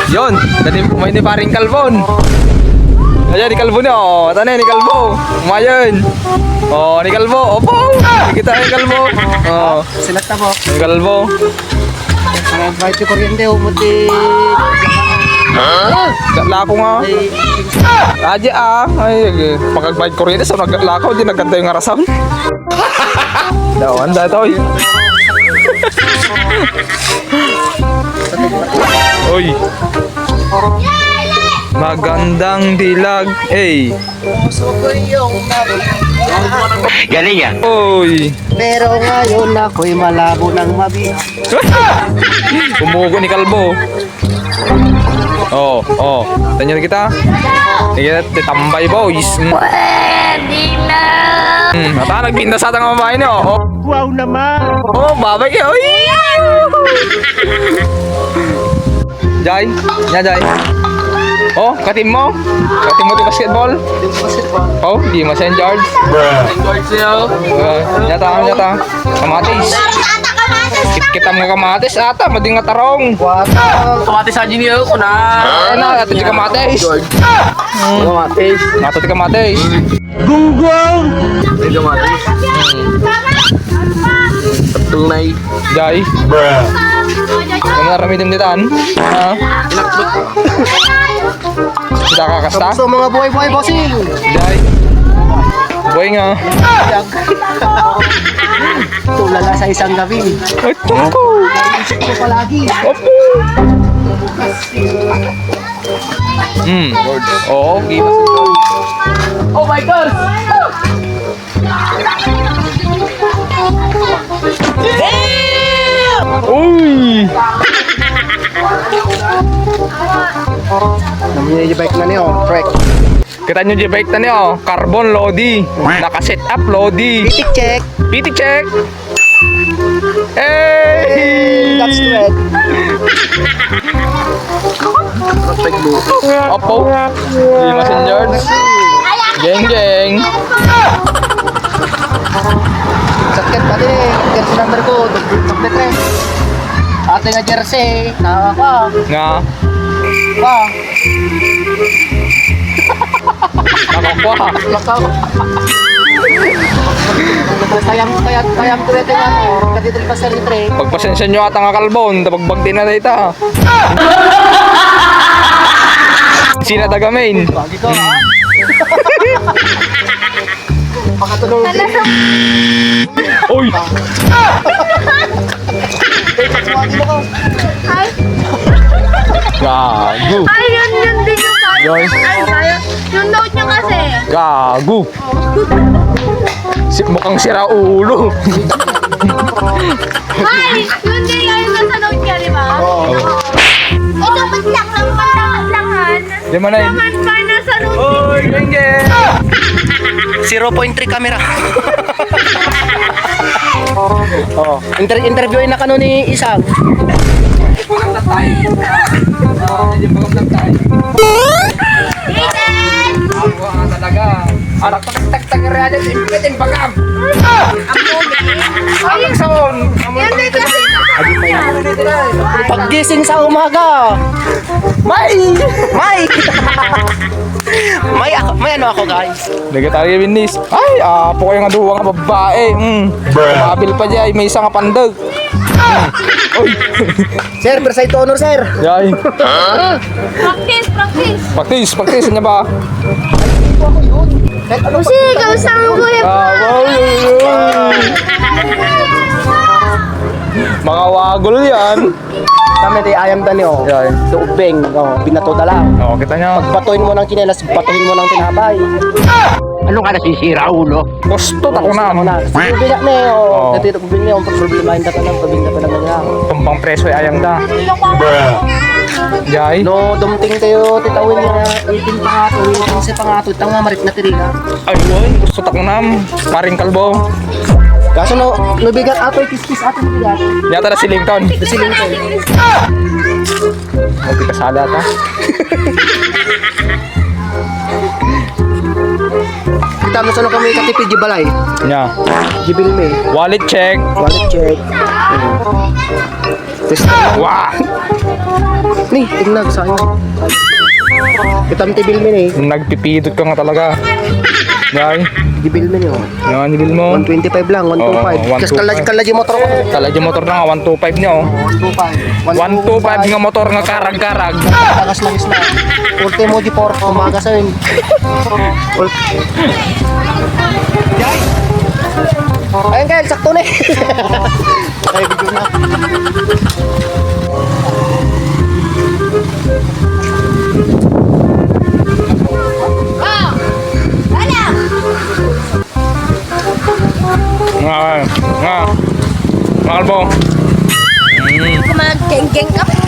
Yun, may ni paring kalbon. Ayan, ni kalbo niya, oh. Ito na, ni kalbo. Umayon. Oh, ni kalbo. Opo. Kita ni kalbo. Oh. Silat na po. Ni kalbo. Ang kahit yung kuryente, umuti. Lako nga. Aja ay pagkagbayad kuryente sa naglakaw di nagkanta yung arasan. Dawan da toy. Oy. Magandang dilag. Galing yan. Oy. Pero ngayon ako'y malabo ng mabiha. Umugo ni kalbo. Oh. Tanya kita. Kita tambay boys. Pwede na! Ata nagbinda sa atang mamahay niyo. Oh. Wow naman! Oh, babay kayo. Jai, Jai. Oh, katim mo di basketball. Oh, di mo St. George. St. George nyata. Kamatis. Kita mga kamatis ata, madi nga tarong. Kamatis aja niyo ko na. Ano, ato di kamatis. Kamatis. Ato di kamatis. Gunggong! Di kamatis. Tunay. Jai. Ano naramitin ditan? Ha? Kita kakasta? Gusto mga buhay-buhay bossing. Jai. Boy nga. Tulala sa isang gabi. Ay, tuko. Isip ko palagi. Opo. Oo, gimas ito. Oh my God! Uy! Namanya bike na niyo, trek. Kita nyo di bike na niyo, carbon Lodi. Naka-set up Lodi. Pitik check. PT check. Hey! That's red. Opo. Di St. George. Geng. Sakit pa din eh. Jersey number ko, double tres. Ate nga jersey, nakaka. Nga. Pa. Nakakuha. Lakaw. Sayang ko rin yan. Kadidil pa sa litre. Pagpasensya nyo ata nga kalbon, tapagbag din na dita. Sina tagamain. Bagi ko ha. Pakatulong din. Uy! Ay, Gago. ay, yun din yung tayo. Yoy. Ay, tayo. Yung note niya kasi. Gago. Mukhang sira ulo. Ay, yun din yung nasa note niya, di ba? Oo. Ito, ba't lang? Di man na yun. Naman pa nasa note. Uy, geng. 0.3 camera. Oh, interviewin na kano ni Isang. Aiden! Anak tak reaja impetin bagam. Ayun, Son. yun din kasi nasa note niya. Paggising sa umaga. May ano ako guys. Lagi tayo binis. Ay, apo kayo nga duwa nga babae. Mabil pa dyan, may isa nga pandag. Uy. Sir, Versailles to honor sir. Yay. Practice. Practice niya ba? Kasi ikaw sa buhay Wow. Mga wagol yan. Kami di ayam tani oh. Yay. Tuubeng, oh, binato dala. Oh, kita niya. Batuhin mo ng chinelas, batuhin mo ng tinapay. Ano ka nasisira, ulo? Gusto ako na. Sige, binak na eh, Oo. oh. Dito ko bilhin yung problemahin ka lang, pabinda pa naman yan. Tumbang preso ay ayam da. Yay. No, dumting kayo, titawin niya, 18 pa nga to, 15 pa nga to, itang nga marit na tiriga. Ay, gusto tako nam. Paring kalbo. Kaso no bigat ato, kiskis ato no bigat. Yata na si Lincoln. Siling ko. Hindi ka sala ta. Kita mo sano kami katipid di balay. Nya. Gibil me. Wallet check. Wallet check. Wah! Nih, tingnan sayang. Kitam tibil min eh. Nagpipidot ka nga talaga. Yan. Gibil min yun. Yan, nibil mo. 125 lang, 125. Oo, Kasi 125. kalaji motor ko. Kalaji motor na nga, 125 niya oh. 125 nga motor nga karag-karag. Tagas lang isla. Ultimo di por umaga sa yun. Ayun kayo, sakto na eh. Ay, video na. Nga, nga. Mga kalbo. Mag-geng-geng ka.